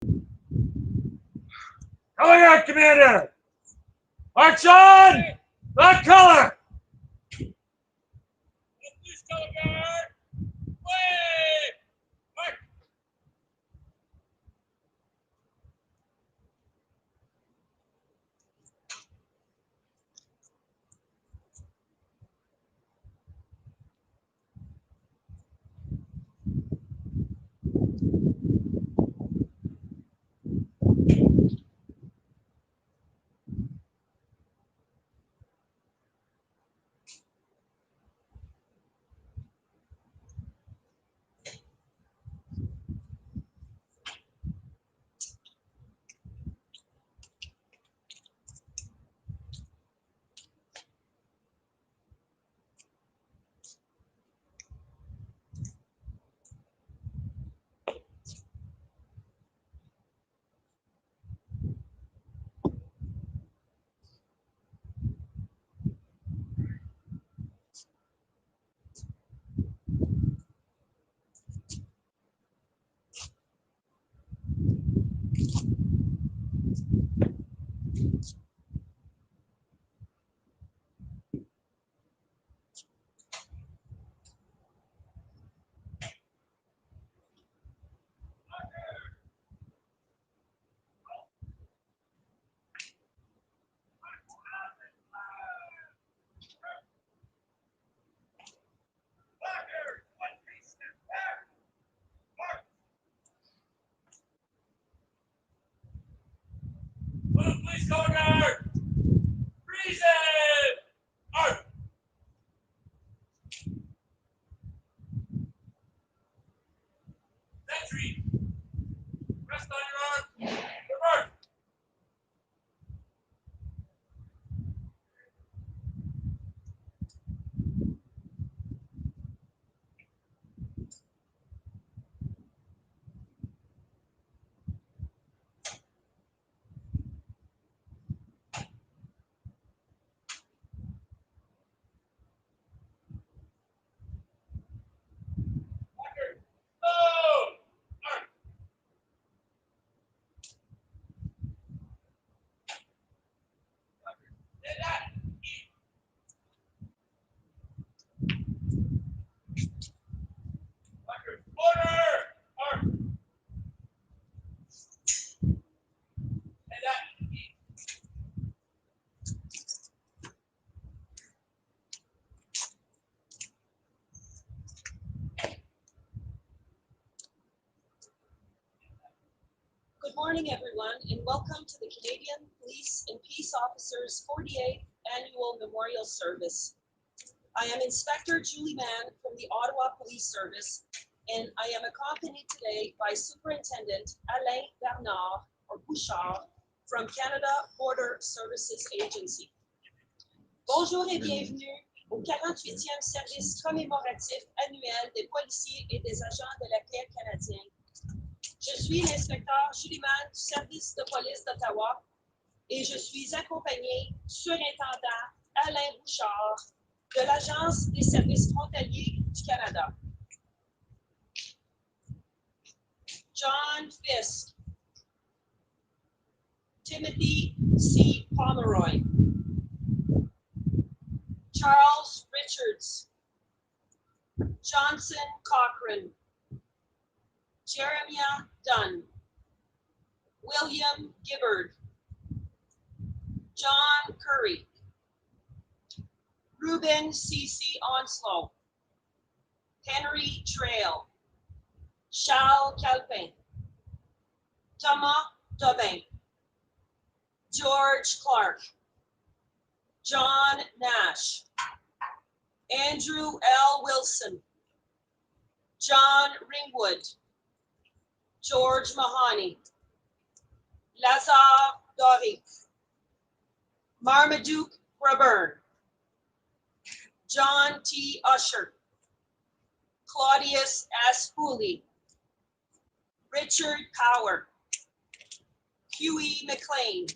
Coming out, Commander! March on! The color! Please, color guard! Way! March! Please, color guard! Freeze it! Arf! Sentry! Rest on your arm! Reverse! Oh! Arf! Hit that! Order! Arf! Hit that! Good morning, everyone, and welcome to the Canadian Police and Peace Officers 48th Annual Memorial Service. I am Inspector Julie Mann from the Ottawa Police Service, and I am accompanied today by Superintendent Alain Bernard, or Bouchard, from Canada Border Services Agency. Bonjour et bienvenue au 48e service commémoratif annuel des policiers et des agents de la paix canadiens. Je suis l'inspecteur Julie Mann du service de police d'Ottawa et je suis accompagné du surintendant Alain Bouchard de l'Agence des services frontaliers du Canada. John Fisk, Timothy C. Pomeroy, Charles Richards, Johnson Cochran, Jeremiah Dunn, William Gibbard, John Curry, Ruben C.C. Onslow, Henry Trail, Charles Calpin, Thomas Tobin, George Clark, John Nash, Andrew L. Wilson, John Ringwood, George Mahoney, Lazare Doric, Marmaduke Raburn, John T. Usher, Claudius S. Pooley, Richard Power, Huey McLean,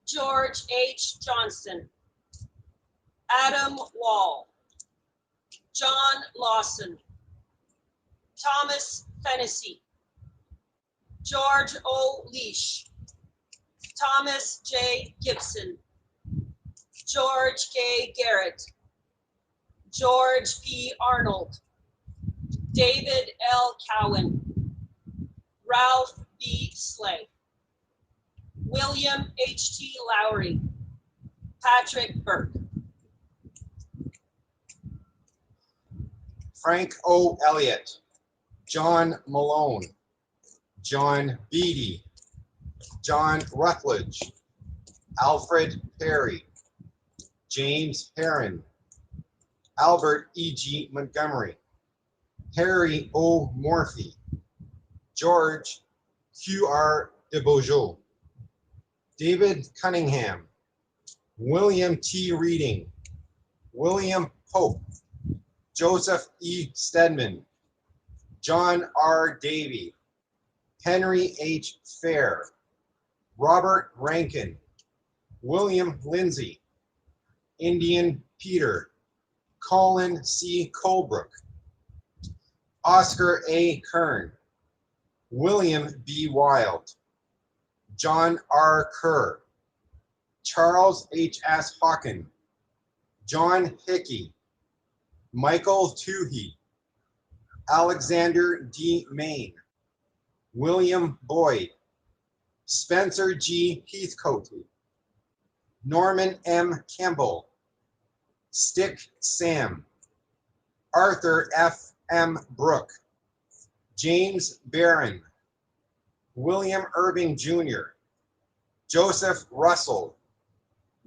George H. Johnston, Adam Wall, John Lawson, Thomas Fennessy, George O. Leash, Thomas J. Gibson, George K. Garrett, George P. Arnold, David L. Cowan, Ralph B. Slay, William H. T. Lowry, Patrick Burke. Frank O. Elliott, John Malone, John Beatty, John Rutledge, Alfred Perry, James Heron, Albert E. G. Montgomery, Harry O. Morphy, George Q. R. de Beaujeu, David Cunningham, William T. Reading, William Pope, Joseph E. Stedman, John R. Davey, Henry H. Fair, Robert Rankin, William Lindsay, Indian Peter, Colin C. Colebrook, Oscar A. Kern, William B. Wild, John R. Kerr, Charles H. S. Hawken, John Hickey, Michael Toohey, Alexander D. Main, William Boyd, Spencer G. Heathcote, Norman M. Campbell, Stick Sam, Arthur F. M. Brooke, James Barron, William Irving Jr., Joseph Russell,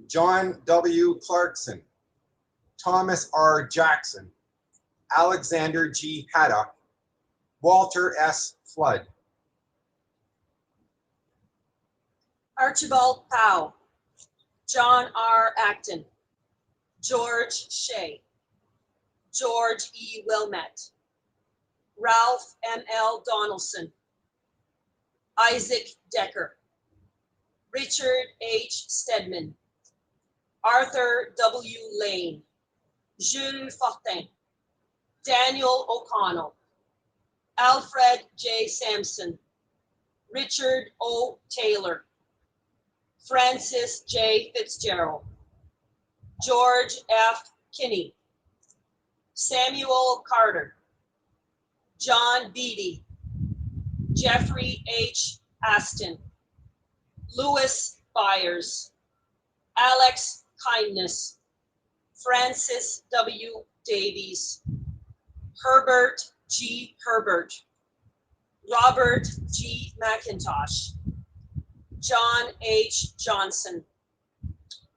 John W. Clarkson, Thomas R. Jackson, Alexander G. Haddock, Walter S. Flood. Archibald Powell, John R. Acton, George Shea, George E. Wilmette, Ralph M. L. Donaldson, Isaac Decker, Richard H. Stedman, Arthur W. Lane, Jules Fortin, Daniel O'Connell, Alfred J. Sampson, Richard O. Taylor, Francis J. Fitzgerald, George F. Kinney, Samuel Carter, John Beatty, Jeffrey H. Aston, Louis Byers, Alex Kindness, Francis W. Davies, Herbert G. Herbert, Robert G. McIntosh, John H. Johnson,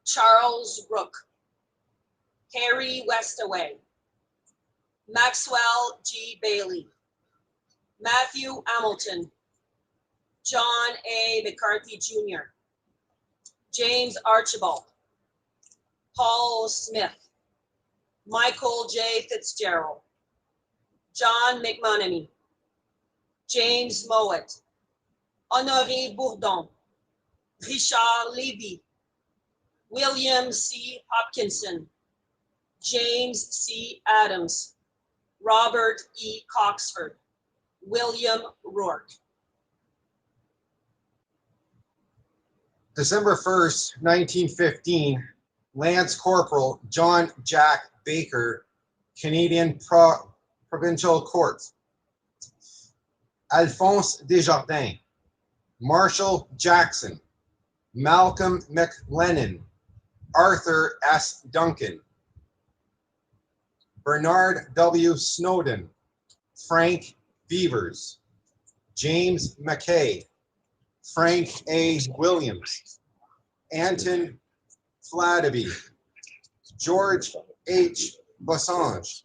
Charles Rook, Harry Westaway, Maxwell G. Bailey, Matthew Hamilton, John A. McCarthy Jr., James Archibald, Paul Smith, Michael J. Fitzgerald, John McMonaghy, James Mowat, Honoré Bourdon, Richard Levy, William C. Hopkinson, James C. Adams, Robert E. Coxford, William Rourke. December 1st, 1915, Lance Corporal John Jack Baker, Canadian Provincial Court. Alphonse Desjardins, Marshall Jackson, Malcolm McLennan, Arthur S. Duncan, Bernard W. Snowden, Frank Beavers, James McKay, Frank A. Williams, Anton Fladby, George H. Basange,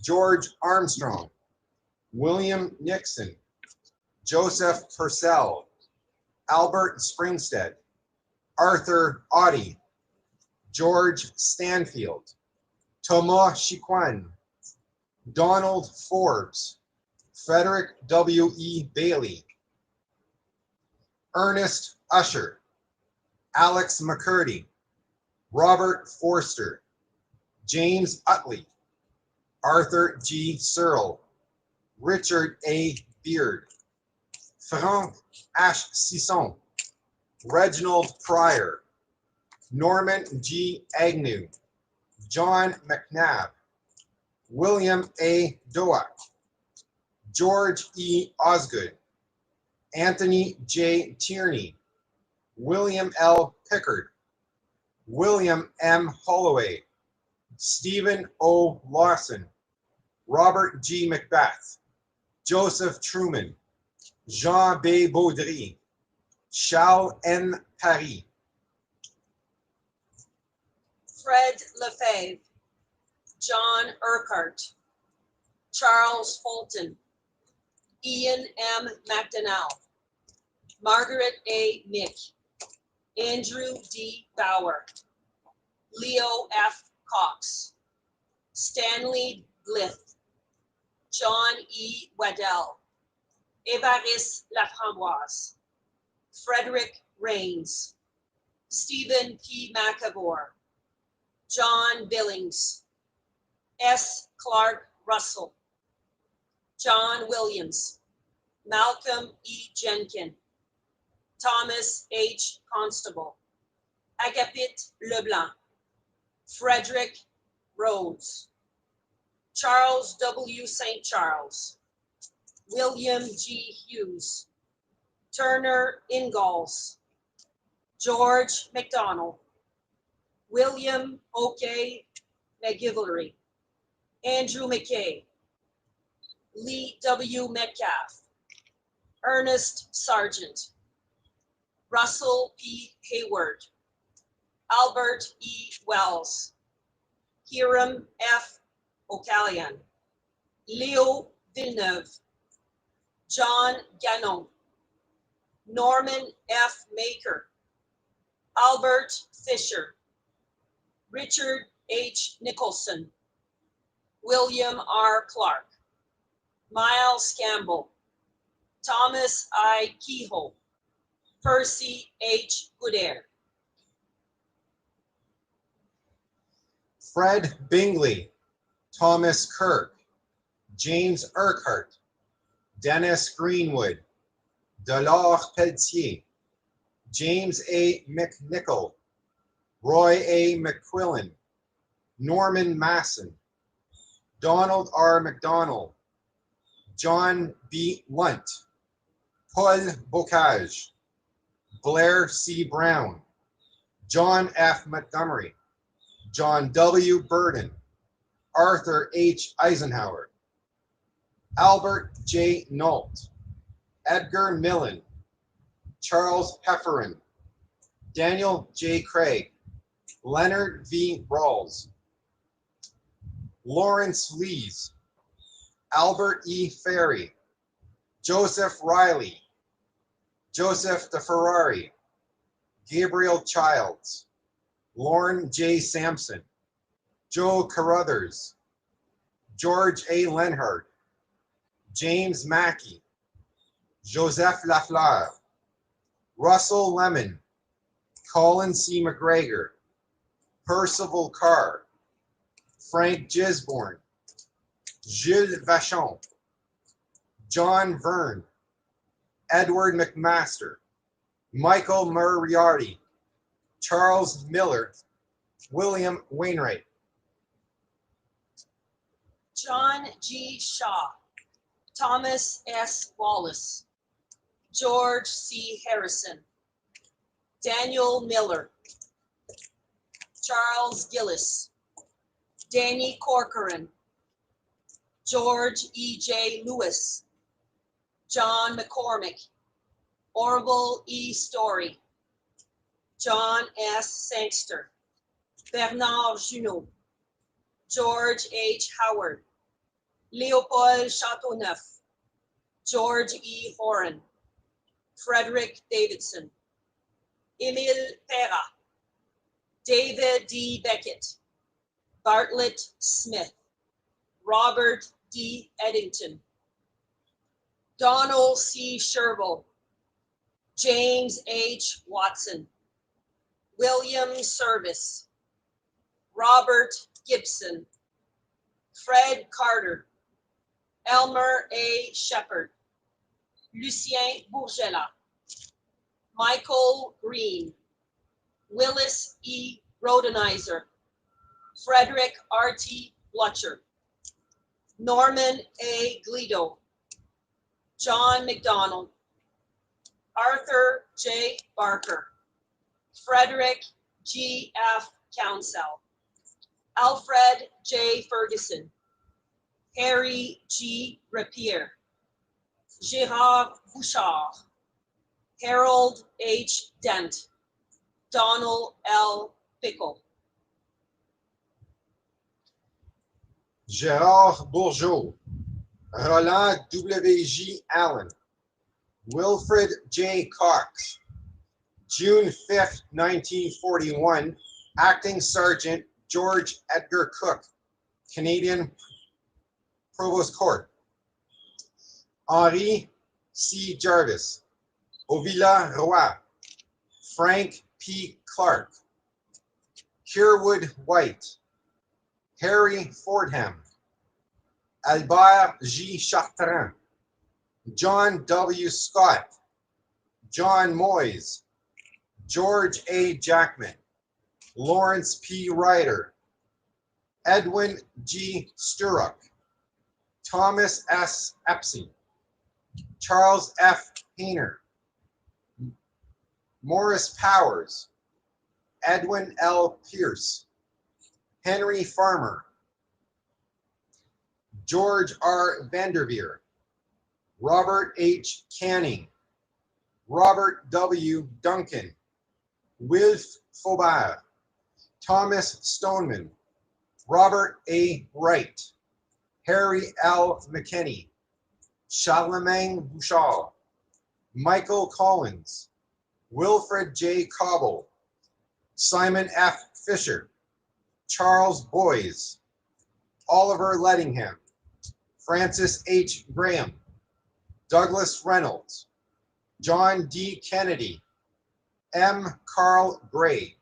George Armstrong, William Nixon, Joseph Purcell, Albert Springstead, Arthur Oddie, George Stanfield, Thomas Chiquan, Donald Forbes, Frederick W. E. Bailey, Ernest Usher, Alex McCurdy, Robert Forster, James Utley, Arthur G. Searle, Richard A. Beard, Frank H. Sisson, Reginald Pryor, Norman G. Agnew, John McNabb, William A. Doak, George E. Osgood, Anthony J. Tierney, William L. Pickard, William M. Holloway, Stephen O. Lawson, Robert G. Macbeth, Joseph Truman, Jean B. Baudry, Charles N. Paris, Fred Lefebvre, John Urquhart, Charles Fulton, Ian M. McDonnell, Margaret A. Mick, Andrew D. Bauer, Leo F. Cox, Stanley Blyth, John E. Waddell, Évariste Laframboise, Frederick Rains, Stephen P. McAvoy, John Billings, S. Clark Russell, John Williams, Malcolm E. Jenkin, Thomas H. Constable, Agapit Leblanc, Frederick Rhodes, Charles W. St. Charles, William G. Hughes, Turner Ingalls, George McDonald, William O.K. McGillivray, Andrew McKay, Lee W. Metcalf, Ernest Sargent, Russell P. Hayward, Albert E. Wells, Hiram F. O'Callaghan, Leo Villeneuve, John Gannon, Norman F. Maker, Albert Fisher, Richard H. Nicholson, William R. Clark, Miles Campbell, Thomas I. Kehoe, Percy H. Goodare, Fred Bingley, Thomas Kirk, James Urquhart, Dennis Greenwood, Delors Pelletier, James A. McNichol, Roy A. McQuillan, Norman Masson, Donald R. McDonald, John B. Lunt, Paul Bocage, Blair C. Brown, John F. Montgomery, John W. Burden, Arthur H. Eisenhower, Albert J. Nault, Edgar Millen, Charles Hefferon, Daniel J. Craig, Leonard V. Rawls, Lawrence Lees, Albert E. Ferry, Joseph Riley, Joseph DeFerrari, Gabriel Childs, Lauren J. Sampson, Joe Carruthers, George A. Lenhart, James Mackey, Joseph Lafleur, Russell Lemon, Colin C. McGregor, Percival Carr, Frank Gisborne, Gilles Vachon, John Verne, Edward McMaster, Michael Moriarty, Charles Miller, William Wainwright, John G. Shaw, Thomas S. Wallace, George C. Harrison, Daniel Miller, Charles Gillis, Danny Corcoran, George E. J. Lewis, John McCormick, Orville E. Story, John S. Sangster, Bernard Junot, George H. Howard, Leopold Chateauneuf, George E. Horan, Frederick Davidson, Emile Pera, David D. Beckett, Bartlett Smith, Robert D. Eddington, Donald C. Sherville, James H. Watson, William Service, Robert Gibson, Fred Carter, Elmer A. Shepard, Lucien Bourgela, Michael Green, Willis E. Rodenizer, Frederick R.T. Blutcher, Norman A. Glido, John McDonald, Arthur J. Barker, Frederick G. F. Council, Alfred J. Ferguson, Harry G. Rapier, Gérard Bouchard, Harold H. Dent, Donald L. Pickle. Gérard Bourgeot, Roland W.J. Allen, Wilfred J. Cox, June 5th, 1941, Acting Sergeant George Edgar Cook, Canadian Provost Court. Henri C. Jarvis, Ovila Roy, Frank P. Clark, Kierwood White, Harry Fordham, Albert G. Chartrand, John W. Scott, John Moyes, George A. Jackman, Lawrence P. Ryder, Edwin G. Sturrock, Thomas S. Epsy, Charles F. Hayner, Morris Powers, Edwin L. Pierce, Henry Farmer, George R. Vanderveer, Robert H. Canning, Robert W. Duncan, Wilf Faubert, Thomas Stoneman, Robert A. Wright, Harry L. McKinney, Charlemagne Bouchard, Michael Collins, Wilfred J. Cobble, Simon F. Fisher, Charles Boyes, Oliver Lettingham, Francis H. Graham, Douglas Reynolds, John D. Kennedy, M. Carl Gray,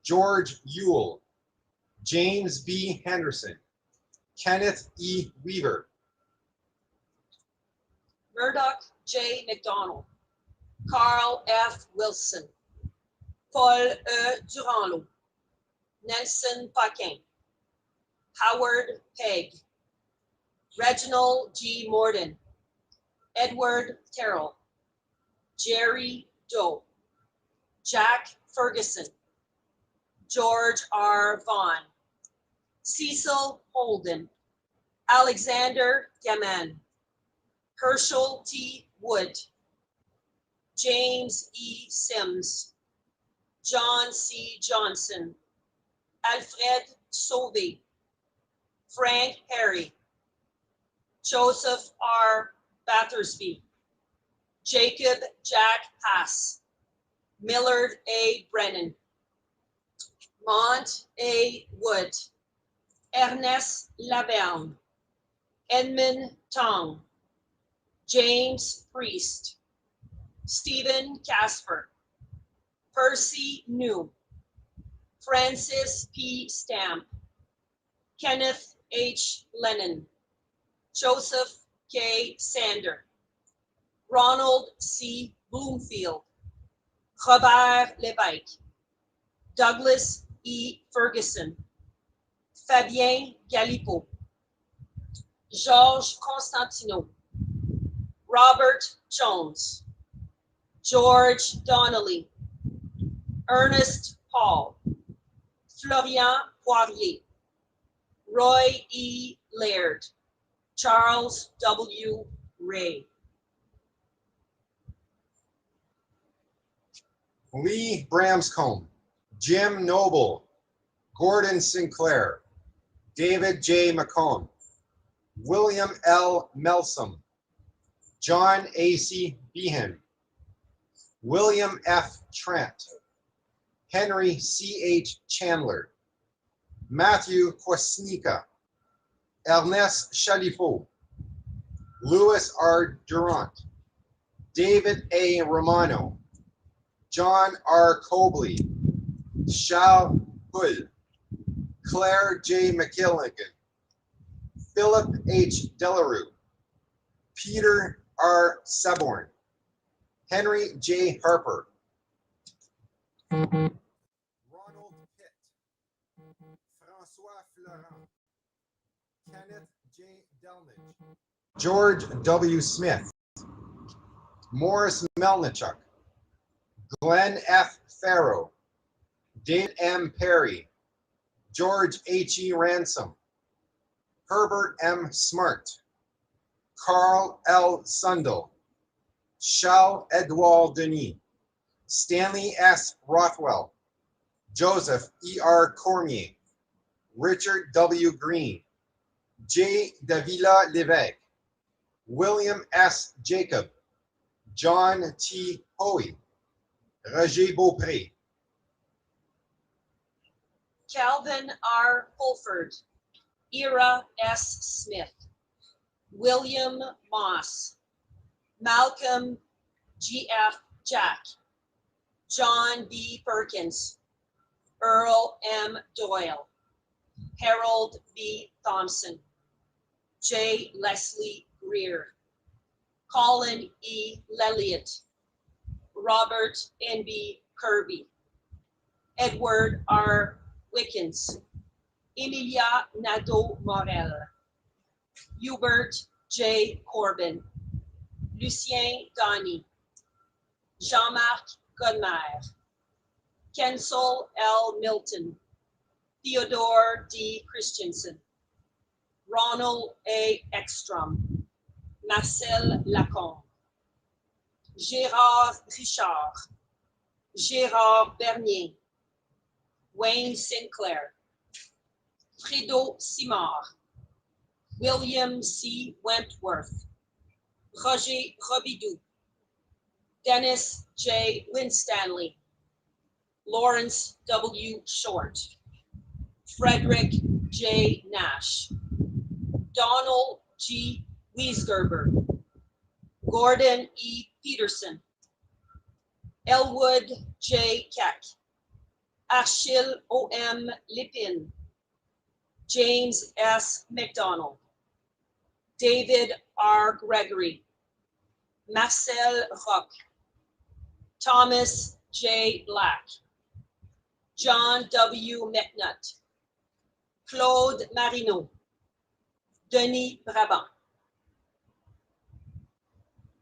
George Ewell, James B. Henderson, Kenneth E. Weaver, Murdoch J. McDonald, Carl F. Wilson, Paul E. Durandlo, Nelson Paquin, Howard Pegg, Reginald G. Morden, Edward Terrell, Jerry Doe, Jack Ferguson, George R. Vaughan, Cecil Holden, Alexander Gaman, Herschel T. Wood, James E. Sims, John C. Johnson, Alfred Sauvé, Frank Harry, Joseph R. Battersby, Jacob Jack Haas, Millard A. Brennan, Mont A. Wood, Ernest Laverne, Edmund Tong, James Priest, Stephen Casper, Percy New, Francis P. Stamp, Kenneth H. Lennon, Joseph K. Sander, Ronald C. Bloomfield, Robert Lévesque, Douglas E. Ferguson, Fabien Galipeau, Georges Constantino, Robert Jones, George Donnelly, Ernest Paul, Florian Poirier, Roy E. Laird, Charles W. Ray. Lee Bramscombe, Jim Noble, Gordon Sinclair, David J. McComb, William L. Melsom, John A.C. Behan, William F. Trent, Henry C.H. Chandler, Matthew Kwasnika, Ernest Chalifot, Louis R. Durant, David A. Romano, John R. Cobley, Charles Hull, Claire J. McKilligan, Philip H. Delarue, Peter R. Seborn, Henry J. Harper, Ronald Pitt, François Florent, Kenneth J. Delnage, George W. Smith, Morris Melnichuk, Glenn F. Farrow, David M. Perry, George H. E. Ransom, Herbert M. Smart, Carl L. Sundell, Charles Edouard Denis, Stanley S. Rothwell, Joseph E. R. Cormier, Richard W. Green, J. Davila Levesque, William S. Jacob, John T. Hoey, Roger Beaupré, Calvin R. Fulford, Ira S. Smith, William Moss, Malcolm G.F. Jack, John B. Perkins, Earl M. Doyle, Harold B. Thompson, J. Leslie Greer, Colin E. Lelliott, Robert N.B. Kirby, Edward R. Wickens, Emilia Nadeau-Morel, Hubert J. Corbin, Lucien Gagny, Jean-Marc Godmer, Kensel L. Milton, Theodore D. Christensen, Ronald A. Ekstrom, Marcel Lacombe, Gérard Richard, Gérard Bernier, Wayne Sinclair, Fredo Simard, William C. Wentworth, Roger Robidoux, Dennis J. Winstanley, Lawrence W. Short, Frederick J. Nash, Donald G. Wiesgerber, Gordon E. Peterson, Elwood J. Keck, Achille O.M. Lipin, James S. McDonald, David R. Gregory, Marcel Roch, Thomas J. Black, John W. McNutt, Claude Marino, Denis Brabant,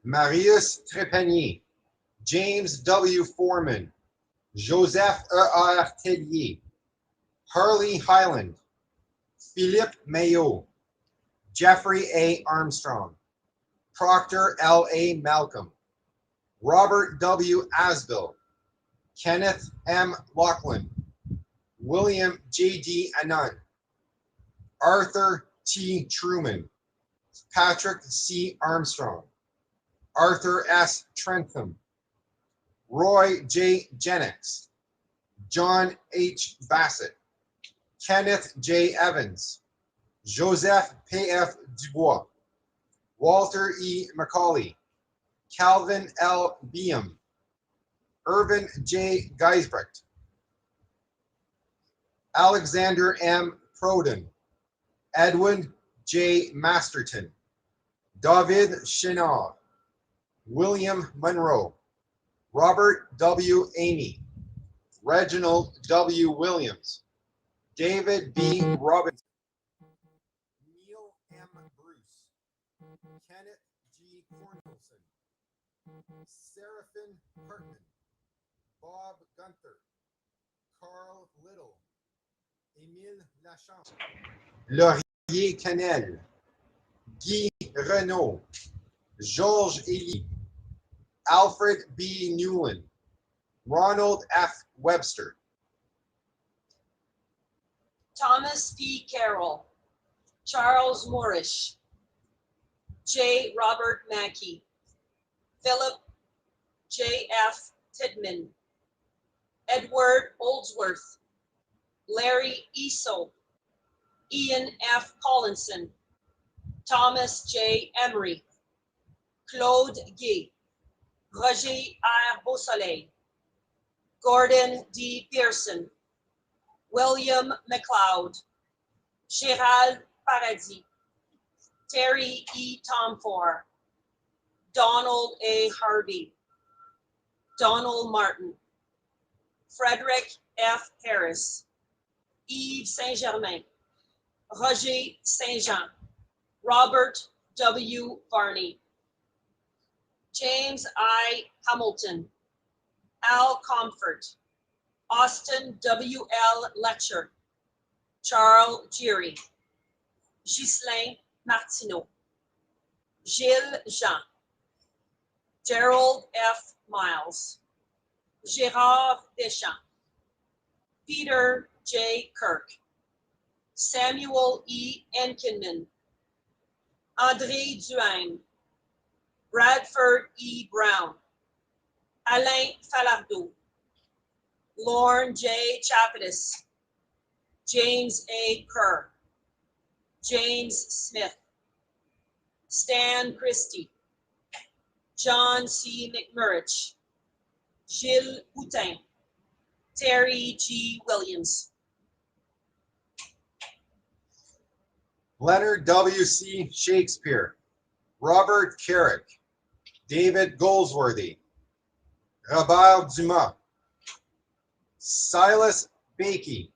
Marius Trépanier, James W. Foreman, Joseph E.R. Tellier, Harley Highland, Philippe Maillot, Jeffrey A. Armstrong, Proctor L. A. Malcolm, Robert W. Asbill, Kenneth M. Laughlin, William J. D. Anand, Arthur T. Truman, Patrick C. Armstrong, Arthur S. Trentham, Roy J. Jennings, John H. Bassett, Kenneth J. Evans, Joseph P.F. Dubois, Walter E. Macaulay, Calvin L. Beam, Irvin J. Geisbrecht, Alexander M. Proden, Edwin J. Masterton, David Chenard, William Monroe, Robert W. Amy, Reginald W. Williams, David B. Robinson, Neil M. Bruce, Kenneth G. Cornelson, Seraphin Hartman, Bob Gunther, Carl Little, Émile Lachamp, Laurier Canel, Guy Renault, Georges Elie, Alfred B. Newland, Ronald F. Webster, Thomas P. Carroll, Charles Moorish, J. Robert Mackey, Philip J. F. Tidman, Edward Oldsworth, Larry Eso, Ian F. Collinson, Thomas J. Emery, Claude Gay, Roger R. Beausoleil, Gordon D. Pearson, William McLeod, Gérald Paradis, Terry E. Tomfor, Donald A. Harvey, Donald Martin, Frederick F. Harris, Yves Saint-Germain, Roger Saint-Jean, Robert W. Varney, James I. Hamilton, Al Comfort, Austin W. L. Letcher, Charles Geary, Ghislain Martineau, Gilles Jean, Gerald F. Miles, Gérard Deschamps, Peter J. Kirk, Samuel E. Enkinman, André Duhaime, Bradford E. Brown, Alain Falardeau, Lorne J. Chapatis, James A. Kerr, James Smith, Stan Christie, John C. McMurrich, Gilles Boutin, Terry G. Williams. Leonard W. C. Shakespeare, Robert Carrick, David Goldsworthy, Robert Dumas, Silas Bakey,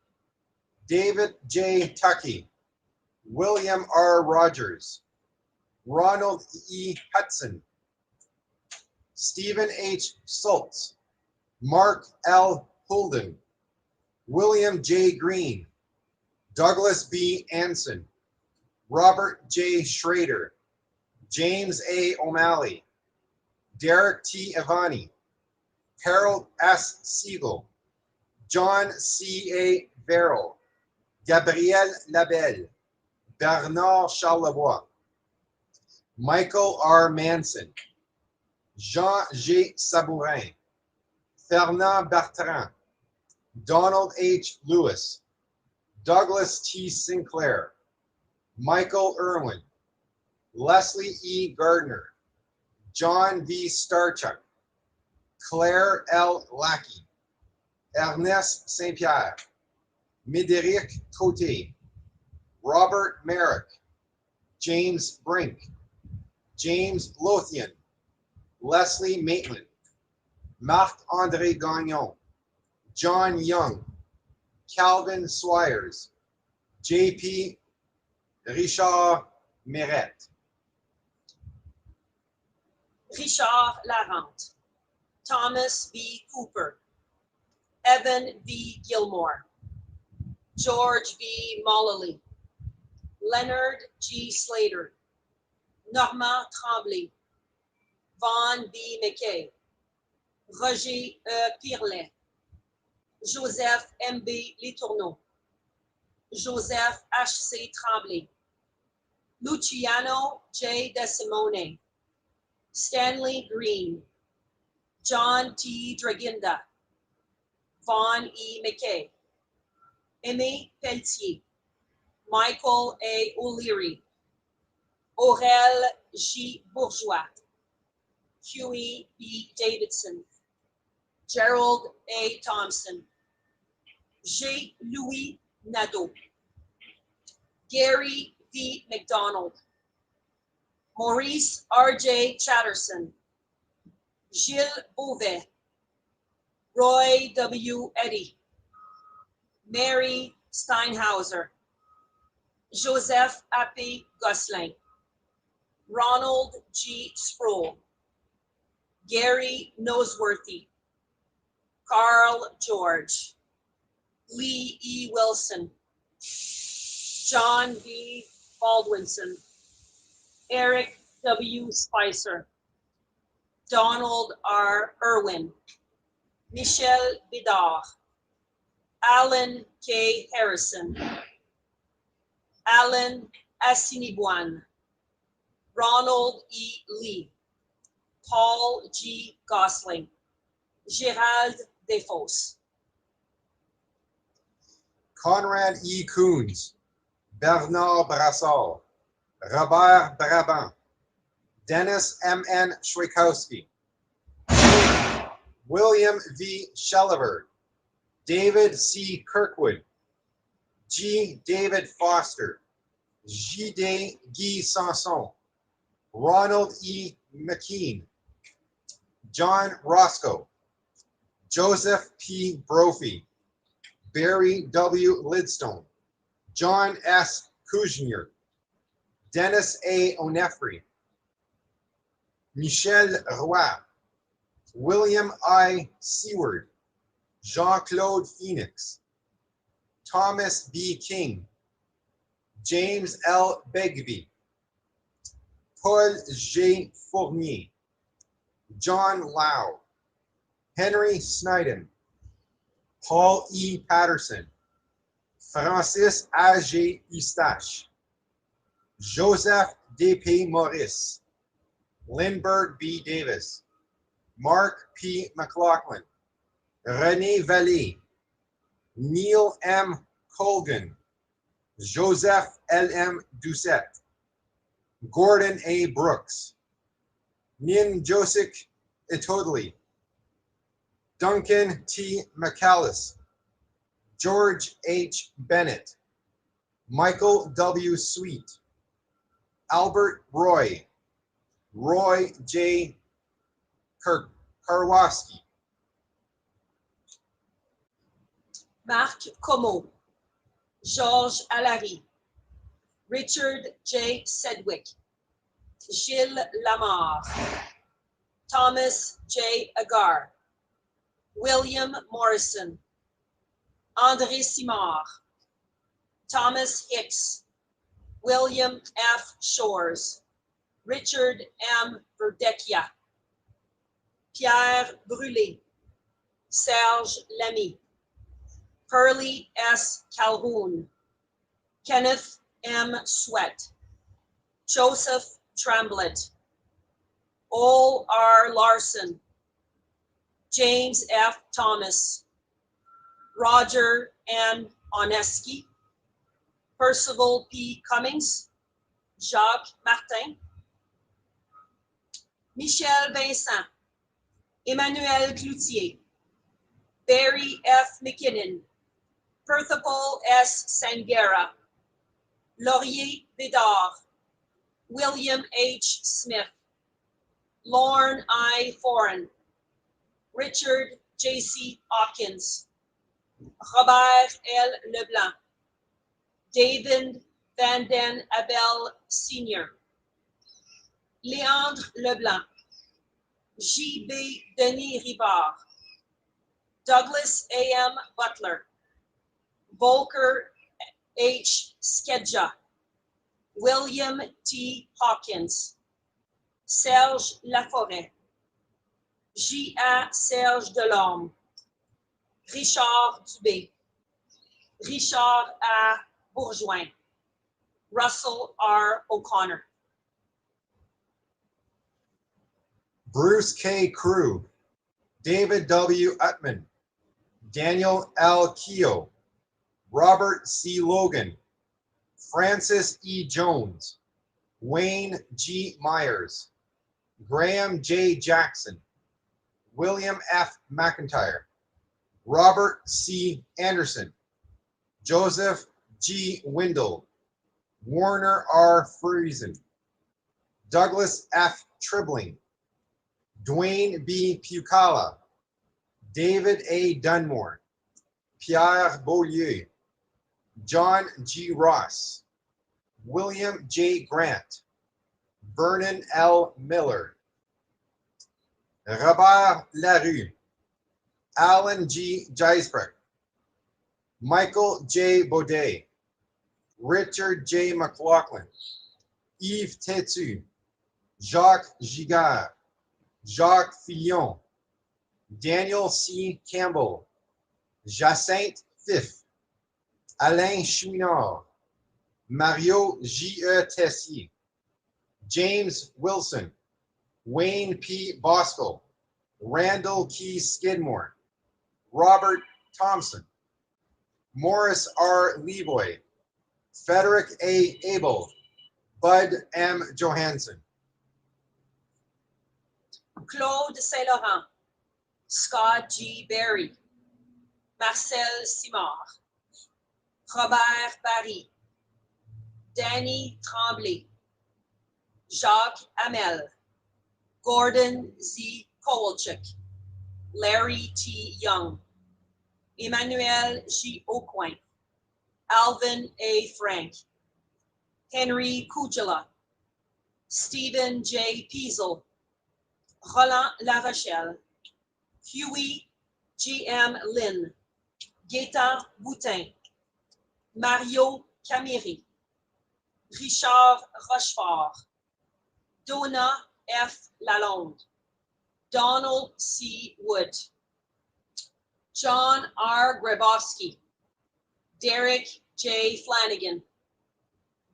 David J. Tuckey, William R. Rogers, Ronald E. Hudson, Stephen H. Schultz, Mark L. Holden, William J. Green, Douglas B. Anson, Robert J. Schrader, James A. O'Malley, Derek T. Ivani, Harold S. Siegel, John C. A. Verrill, Gabriel Labelle, Bernard Charlevoix, Michael R. Manson, Jean G. Sabourin, Fernand Bertrand, Donald H. Lewis, Douglas T. Sinclair, Michael Irwin, Leslie E. Gardner, John V. Starchuk, Claire L. Lackey, Ernest Saint-Pierre, Médéric Côté, Robert Merrick, James Brink, James Lothian, Leslie Maitland, Marc-André Gagnon, John Young, Calvin Swires, J.P. Richard Meret, Richard Larente, Thomas B. Cooper, Evan V. Gilmore, George V. Mullally, Leonard G. Slater, Normand Tremblay, Vaughn B. McKay, Roger E. Pirlet, Joseph M. B. Letourneau, Joseph H. C. Tremblay, Luciano J. DeSimone, Stanley Green, John T. Draginda, Vaughn E. McKay, Aimé Pelletier, Michael A. O'Leary, Aurel J. Bourgeois, Huey B. Davidson, Gerald A. Thompson, J. Louis Nadeau, Gary V. McDonald, Maurice R.J. Chatterson, Gilles Beauvais, Roy W. Eddy, Mary Steinhauser, Joseph Appy Gosselin, Ronald G. Sproul, Gary Noseworthy, Carl George, Lee E. Wilson, John B. Baldwinson, Eric W. Spicer, Donald R. Irwin, Michel Bidard, Alan K. Harrison, Alan Assiniboine, Ronald E. Lee, Paul G. Gosling, Gérald Desfosses, Conrad E. Coons, Bernard Brassard, Robert Brabant, Dennis M.N. Schwikowski, William V. Shelliver, David C. Kirkwood, G. David Foster, J.D. Guy Sanson, Ronald E. McKean, John Roscoe, Joseph P. Brophy, Barry W. Lidstone, John S. Kuznier, Dennis A. Onefri, Michel Roy, William I. Seward, Jean-Claude Phoenix, Thomas B. King, James L. Begbie, Paul G. Fournier, John Lau, Henry Sniden, Paul E. Patterson, Francis A. G. Eustache, Joseph D. P. Maurice, Lindbergh B. Davis, Mark P. McLaughlin, René Vallée, Neil M. Colgan, Joseph L. M. Doucette, Gordon A. Brooks, Nin Josic Itodley, Duncan T. McCallis, George H. Bennett, Michael W. Sweet, Albert Roy, Roy J. Karwowski, Marc Como, Georges Allary, Richard J. Sedgwick, Gilles Lamar, Thomas J. Agar, William Morrison, André Simard, Thomas Hicks, William F. Shores, Richard M. Verdecchia, Pierre Brûlé, Serge Lamy, Pearlie S. Calhoun, Kenneth M. Sweat, Joseph Tremblett, Ole R. Larson, James F. Thomas, Roger N. Oneski, Percival P. Cummings, Jacques Martin, Michel Vincent, Emmanuel Cloutier, Barry F. McKinnon, Percival S. Sangera, Laurier Bédard, William H. Smith, Lorne I. Foran, Richard J.C. Hawkins, Robert L. Leblanc, David Van Den Abel Sr., Léandre Leblanc, J.B. Denis Rivard, Douglas A.M. Butler, Volker H. Skedja, William T. Hawkins, Serge Laforêt, J.A. Serge Delorme, Richard Dubé, Richard A. Bourgoin, Russell R. O'Connor. Bruce K. Crew, David W. Utman, Daniel L. Keogh, Robert C. Logan, Francis E. Jones, Wayne G. Myers, Graham J. Jackson, William F. McIntyre, Robert C. Anderson, Joseph G. Windle, Warner R. Friesen, Douglas F. Tribling, Dwayne B. Pucala, David A. Dunmore, Pierre Beaulieu, John G. Ross, William J. Grant, Vernon L. Miller, Robert Larue, Alan G. Geisbrecht, Michael J. Baudet, Richard J. McLaughlin, Yves Tétu, Jacques Gigard, Jacques Fillon, Daniel C. Campbell, Jacinthe Fifth, Alain Chouinard, Mario J.E. Tessier, James Wilson, Wayne P. Bosco, Randall Key Skidmore, Robert Thompson, Morris R. Levoy, Frederick A. Abel, Bud M. Johansson. Claude Saint Laurent, Scott G. Berry, Marcel Simard, Robert Barry, Danny Tremblay, Jacques Hamel, Gordon Z. Kowalczyk, Larry T. Young, Emmanuel G. Aucoin, Alvin A. Frank, Henry Kujala, Stephen J. Piesel, Roland Larochelle, Huey G. M. Lynn, Gaétan Boutin, Mario Camiri, Richard Rochefort, Donna F. Lalonde, Donald C. Wood, John R. Grabowski, Derek J. Flanagan,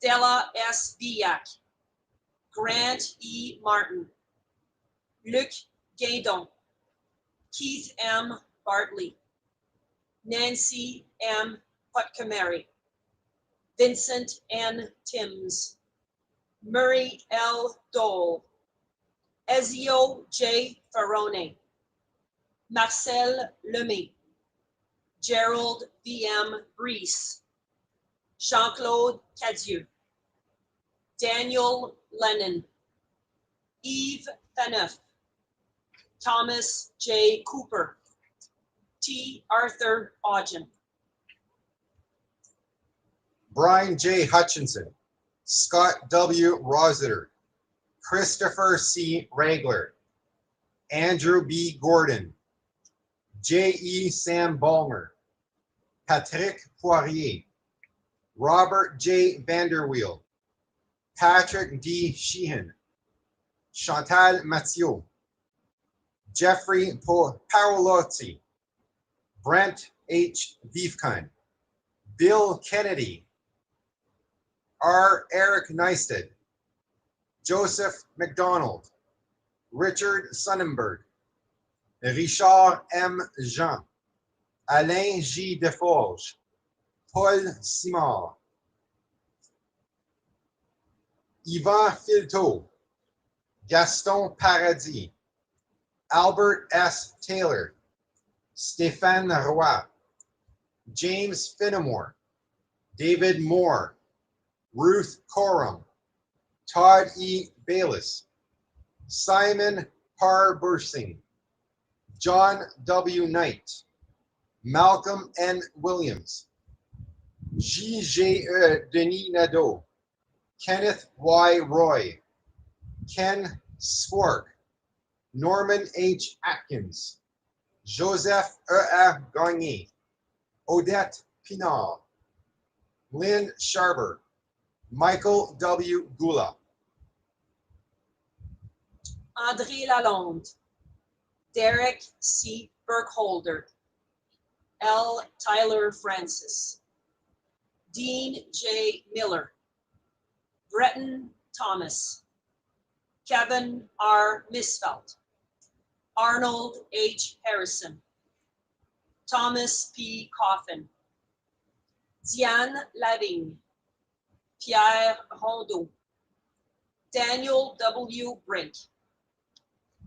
Della S. Biak, Grant E. Martin, Luc Guédon, Keith M. Bartley, Nancy M. Putkamari, Vincent N. Timms, Murray L. Dole, Ezio J. Farone, Marcel Lemay, Gerald V. M. Brees, Jean-Claude Cadieux, Daniel Lennon, Yves Faneuf, Thomas J. Cooper, T. Arthur Ogden, Brian J. Hutchinson, Scott W. Rossiter, Christopher C. Regler, Andrew B. Gordon, J. E. Sam Balmer, Patrick Poirier, Robert J. Vanderweel, Patrick D. Sheehan, Chantal Mathieu, Jeffrey Paolotti, Brent H. Viefkine, Bill Kennedy, R. Eric Neisted, Joseph McDonald, Richard Sonnenberg, Richard M. Jean, Alain J. Deforge, Paul Simard, Yvan Filteau, Gaston Paradis, Albert S. Taylor, Stéphane Roy, James Finnemore, David Moore, Ruth Coram, Todd E. Bayless, Simon Parbursing, John W. Knight, Malcolm N. Williams, J.G. Denis Nadeau, Kenneth Y. Roy, Ken Swark, Norman H. Atkins, Joseph E.A. Gagné, Odette Pinard, Lynn Sharber, Michael W. Gula, André Lalonde, Derek C. Burkholder, L. Tyler Francis, Dean J. Miller, Breton Thomas, Kevin R. Misfelt, Arnold H. Harrison, Thomas P. Coffin, Diane Lavigne, Pierre Rondeau, Daniel W. Brink,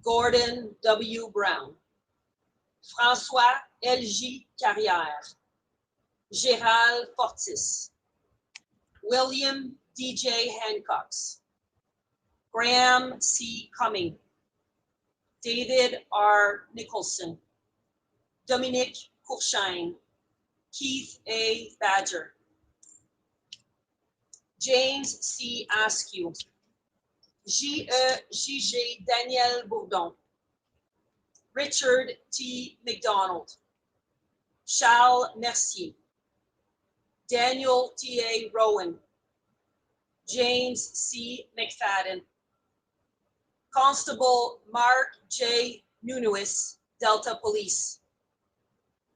Gordon W. Brown, François L.J. Carrière, Gérald Fortis, William D.J. Hancox, Graham C. Cumming, David R. Nicholson, Dominique Courchain, Keith A. Badger, James C. Askew, J.J. Daniel Bourdon, Richard T. McDonald, Charles Mercier, Daniel T. A. Rowan, James C. McFadden, Constable Mark J. Nunuis, Delta Police,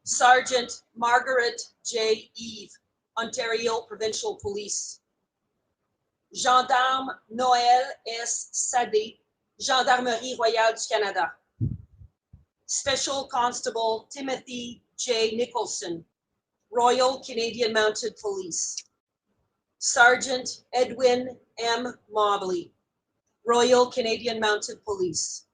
Sergeant Margaret J. Eve, Ontario Provincial Police, Gendarme Noël S. Sadé, Gendarmerie Royale du Canada, Special Constable Timothy J. Nicholson, Royal Canadian Mounted Police, Sergeant Edwin M. Mobley, Royal Canadian Mounted Police,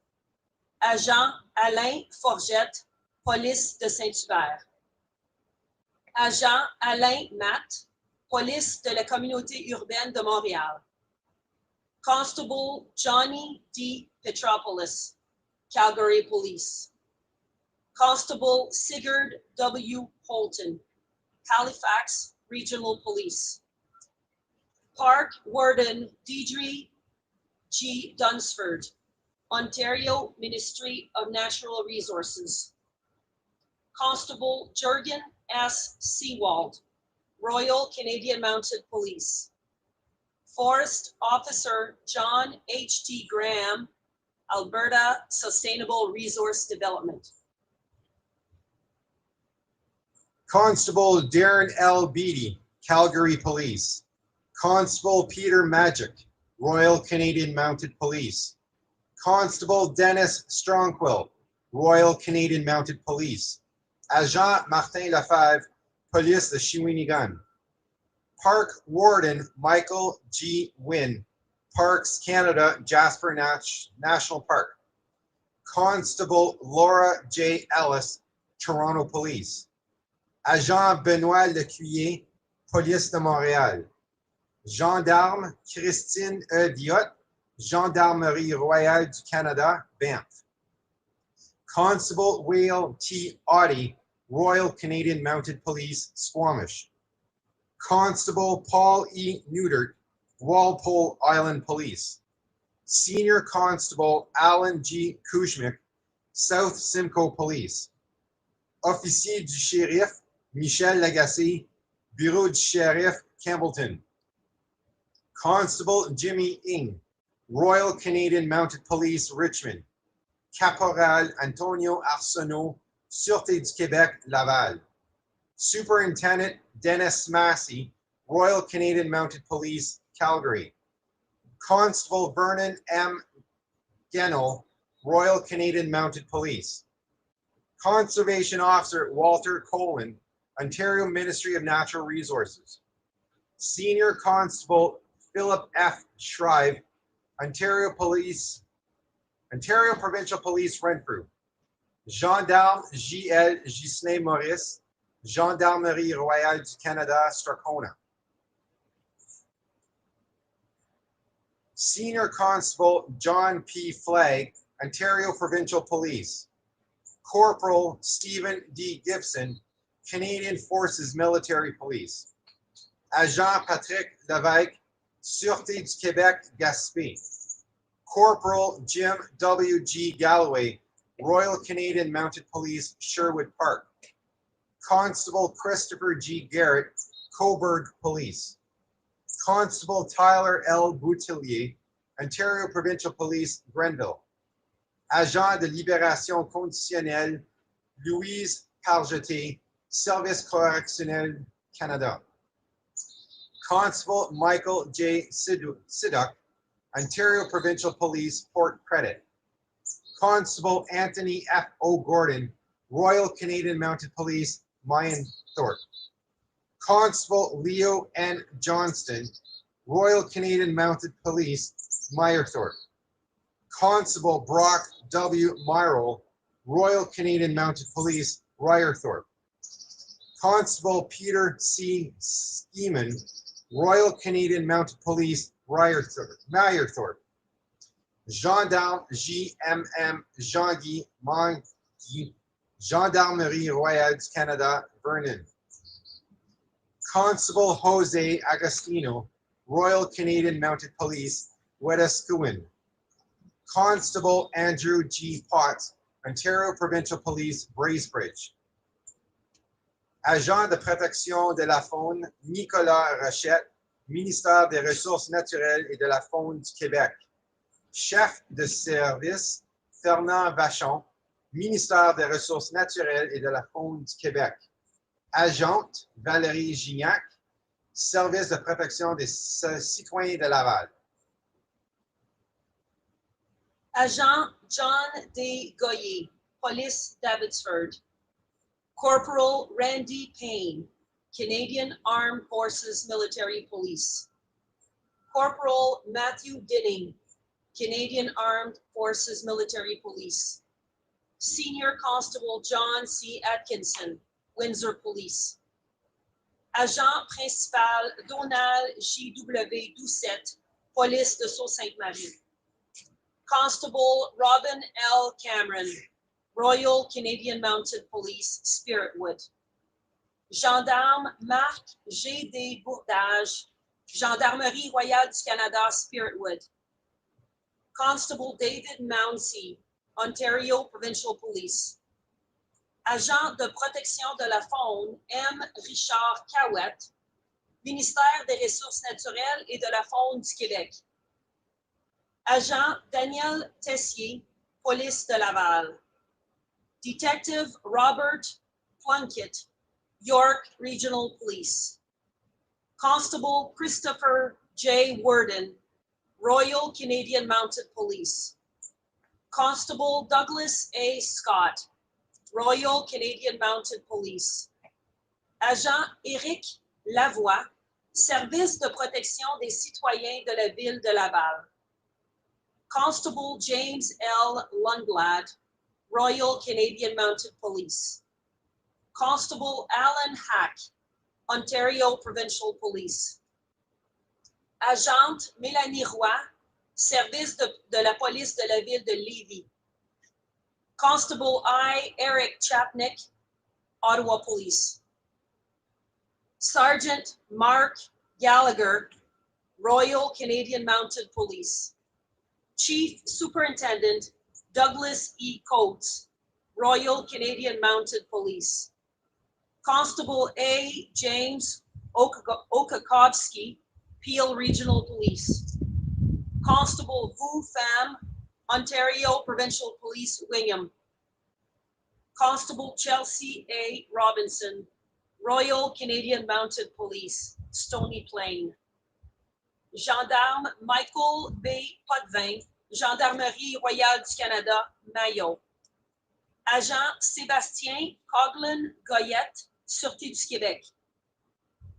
Agent Alain Forgette, Police de Saint-Hubert, Agent Alain Matt, Police de la Communauté urbaine de Montréal, Constable Johnny D. Petropoulos, Calgary Police. Constable Sigurd W. Holton, Halifax Regional Police. Park Warden Deidre G. Dunsford, Ontario Ministry of Natural Resources. Constable Jurgen S. Seawald, Royal Canadian Mounted Police. Forest Officer John H.T. Graham, Alberta Sustainable Resource Development. Constable Darren L. Beatty, Calgary Police. Constable Peter Magic, Royal Canadian Mounted Police. Constable Dennis Strongquill, Royal Canadian Mounted Police. Agent Martin Lefebvre, Police de Shawinigan. Park Warden Michael G. Wynn, Parks Canada, Jasper National Park. Constable Laura J. Ellis, Toronto Police. Agent Benoît Lecuyer, Police de Montréal. Gendarme Christine E. Diot, Gendarmerie Royale du Canada, Banff. Constable Whale T. Audie, Royal Canadian Mounted Police, Squamish. Constable Paul E. Neudert, Walpole Island Police. Senior Constable Alan G. Kuzmic, South Simcoe Police. Officier du Shérif Michel Lagacé, Bureau du Sheriff, Campbellton. Constable Jimmy Ing, Royal Canadian Mounted Police, Richmond. Caporal Antonio Arsenault, Sûreté du Québec, Laval. Superintendent Dennis Massey, Royal Canadian Mounted Police, Calgary. Constable Vernon M. Gennell, Royal Canadian Mounted Police. Conservation Officer Walter Colin, Ontario Ministry of Natural Resources. Senior Constable Philip F. Shrive, Ontario Provincial Police, Renfrew. Gendarme J.L. Ghislain Maurice, Gendarmerie Royale du Canada, Strathcona. Senior Constable John P. Flagg, Ontario Provincial Police. Corporal Stephen D. Gibson, Canadian Forces Military Police. Agent Patrick Levesque, Sûreté du Québec, Gaspé. Corporal Jim W. G. Galloway, Royal Canadian Mounted Police, Sherwood Park. Constable Christopher G. Garrett, Cobourg Police. Constable Tyler L. Boutillier, Ontario Provincial Police, Grenville. Agent de libération conditionnelle, Louise Pargeté, Service Correctionnel, Canada. Constable Michael J. Sidduck, Ontario Provincial Police, Port Credit. Constable Anthony F. O. Gordon, Royal Canadian Mounted Police, Mayenthorpe. Constable Leo N. Johnston, Royal Canadian Mounted Police, Mayerthorpe. Constable Brock W. Myrle, Royal Canadian Mounted Police, Ryerthorpe. Constable Peter C. Skeeman, Royal Canadian Mounted Police, Mayerthorpe. Gendarme J.M.M. Jean-Guy Mangui, Gendarmerie Royale du Canada, Vernon. Constable Jose Agostino, Royal Canadian Mounted Police, Wetaskiwin. Constable Andrew G. Potts, Ontario Provincial Police, Bracebridge. Agent de protection de la faune, Nicolas Rochette, Ministère des Ressources naturelles et de la faune du Québec. Chef de service, Fernand Vachon, Ministère des Ressources naturelles et de la faune du Québec. Agente, Valérie Gignac, Service de protection des citoyens de Laval. Agent John D. Goyer, Police d'Abbotsford. Corporal Randy Payne, Canadian Armed Forces Military Police. Corporal Matthew Dinning, Canadian Armed Forces Military Police. Senior Constable John C. Atkinson, Windsor Police. Agent Principal Donald J.W. Doucette, Police de Sault-Sainte-Marie. Constable Robin L. Cameron, Royal Canadian Mounted Police, Spiritwood. Gendarme Marc G. D. Bourdage, Gendarmerie Royale du Canada, Spiritwood. Constable David Mounsey, Ontario Provincial Police. Agent de protection de la faune M. Richard Cahouette, Ministère des Ressources naturelles et de la faune du Québec. Agent Daniel Tessier, Police de Laval. Detective Robert Plunkett, York Regional Police. Constable Christopher J. Worden, Royal Canadian Mounted Police. Constable Douglas A. Scott, Royal Canadian Mounted Police. Agent Éric Lavoie, Service de protection des citoyens de la ville de Laval. Constable James L. Lundblad, Royal Canadian Mounted Police. Constable Alan Hack, Ontario Provincial Police. Agente Mélanie Roy, Service de la police de la ville de Lévis. Constable I. Eric Chapnick, Ottawa Police. Sergeant Mark Gallagher, Royal Canadian Mounted Police. Chief Superintendent Douglas E. Coates, Royal Canadian Mounted Police. Constable A. James Okakovsky, Peel Regional Police. Constable Vu Pham, Ontario Provincial Police, Wingham. Constable Chelsea A. Robinson, Royal Canadian Mounted Police, Stony Plain. Gendarme Michael B. Potvin, Gendarmerie Royale du Canada, Mayo. Agent Sébastien Coughlin Goyette, Sûreté du Québec.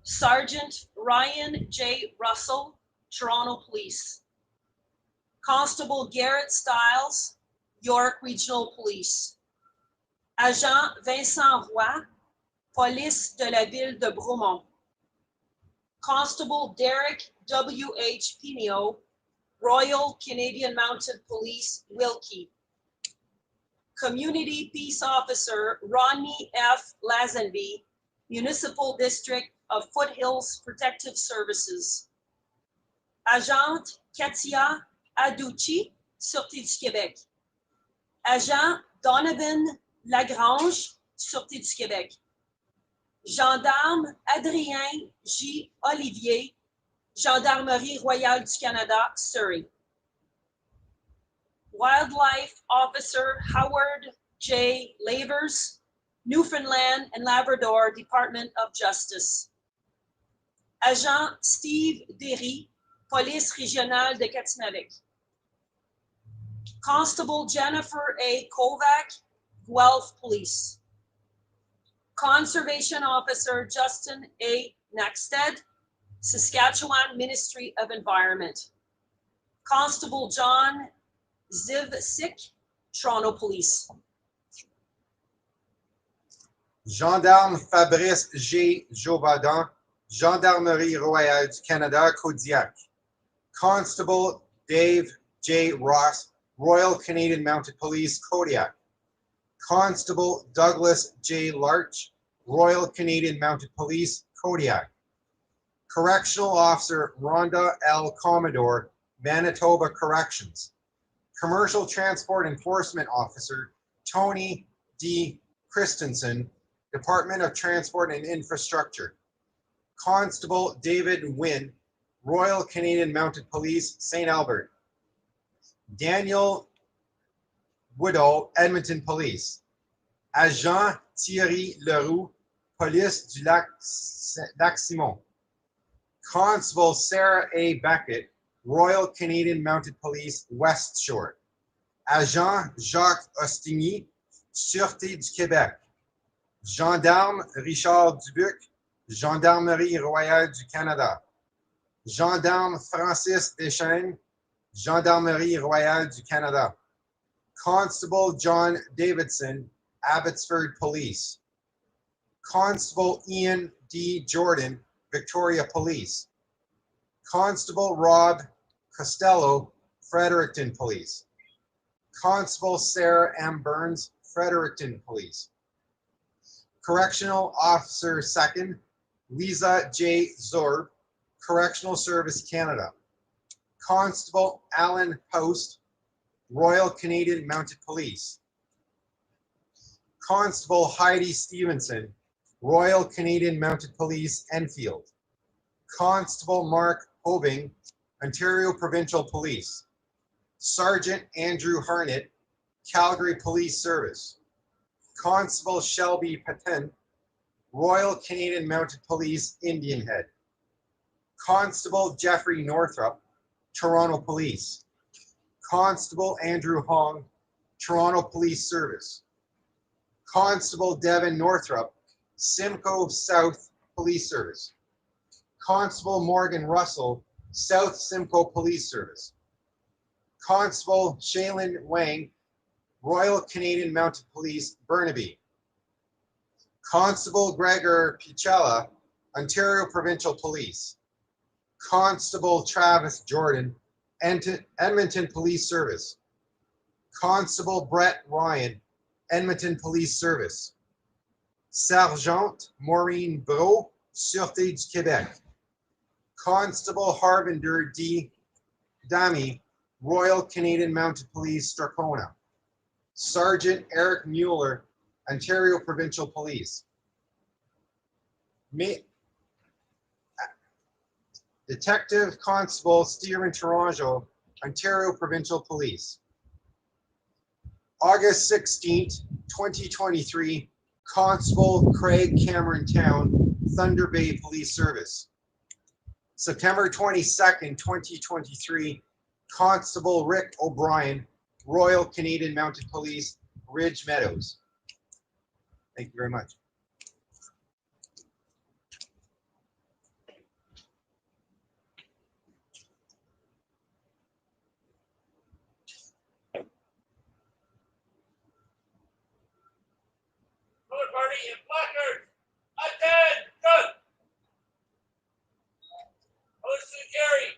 Sergeant Ryan J. Russell, Toronto Police. Constable Garrett Stiles, York Regional Police. Agent Vincent Roy, Police de la ville de Bromont. Constable Derek W. H. Pinio, Royal Canadian Mounted Police, Wilkie. Community Peace Officer Ronnie F. Lazenby, Municipal District of Foothills Protective Services. Agente Katia Aducci, Sûreté du Québec. Agent Donovan Lagrange, Sûreté du Québec. Gendarme Adrien J. Olivier, Gendarmerie Royale du Canada, Surrey. Wildlife Officer Howard J. Lavers, Newfoundland and Labrador Department of Justice. Agent Steve Derry, Police Régionale de Katimavik. Constable Jennifer A. Kovac, Guelph Police. Conservation Officer Justin A. Naxted, Saskatchewan Ministry of Environment. Constable John Zivsik, Toronto Police. Gendarme Fabrice G. Jovadon, Gendarmerie Royale du Canada, Kodiak. Constable Dave J. Ross, Royal Canadian Mounted Police, Kodiak. Constable Douglas J. Larch, Royal Canadian Mounted Police, Kodiak. Correctional Officer Rhonda L. Commodore, Manitoba Corrections. Commercial Transport Enforcement Officer Tony D. Christensen, Department of Transport and Infrastructure. Constable David Wynn, Royal Canadian Mounted Police, St. Albert. Daniel Woodall, Edmonton Police. Agent Thierry Leroux, Police du Lac-Simon. Constable Sarah A. Beckett, Royal Canadian Mounted Police, West Shore. Agent Jacques Ostigny, Sûreté du Québec. Gendarme Richard Dubuc, Gendarmerie Royale du Canada. Gendarme Francis Deschaines, Gendarmerie Royale du Canada. Constable John Davidson, Abbotsford Police. Constable Ian D. Jordan, Victoria Police. Constable Rob Costello, Fredericton Police. Constable Sarah M. Burns, Fredericton Police. Correctional Officer 2nd, Lisa J. Zorb, Correctional Service Canada. Constable Alan Post, Royal Canadian Mounted Police. Constable Heidi Stevenson, Royal Canadian Mounted Police, Enfield. Constable Mark Hobing, Ontario Provincial Police. Sergeant Andrew Harnett, Calgary Police Service. Constable Shelby Patin, Royal Canadian Mounted Police, Indian Head. Constable Jeffrey Northrup, Toronto Police. Constable Andrew Hong, Toronto Police Service. Constable Devin Northrup, Simcoe South Police Service. Constable Morgan Russell, South Simcoe Police Service. Constable Shaylin Wang, Royal Canadian Mounted Police, Burnaby. Constable Gregor Pichella, Ontario Provincial Police. Constable Travis Jordan, Edmonton Police Service. Constable Brett Ryan, Edmonton Police Service. Sergeant Maureen Bro, Sûreté du Québec. Constable Harvinder D. Dami, Royal Canadian Mounted Police, Strathcona. Sergeant Eric Mueller, Ontario Provincial Police. Detective Constable Stephen Toronjo, Ontario Provincial Police. August 16th, 2023, Constable Craig Cameron Town, Thunder Bay Police Service. September 22nd, 2023, Constable Rick O'Brien, Royal Canadian Mounted Police, Ridge Meadows. Thank you very much. Color party and placards. Attention! Colors to carry.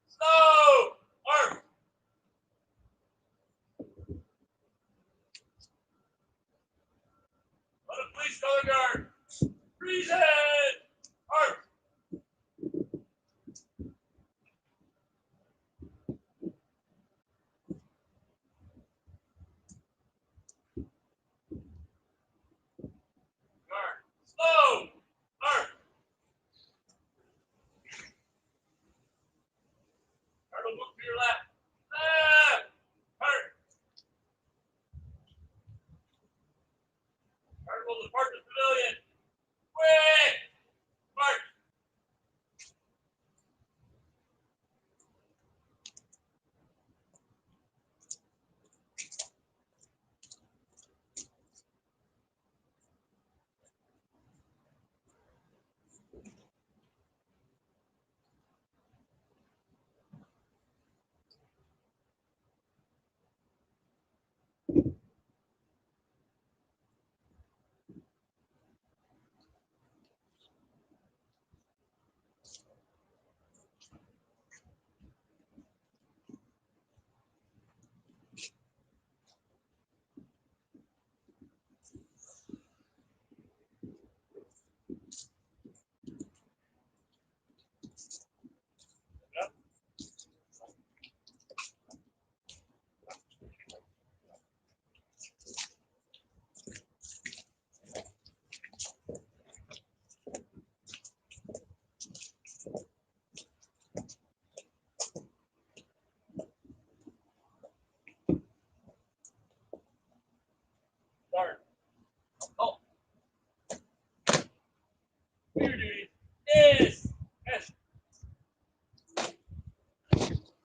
Slow. Arm. On a police color guard. Reason. Arm. Guard. Slow. Arm. Guard will move to your left. Left. Guard. Guard will depart the pavilion. Quick.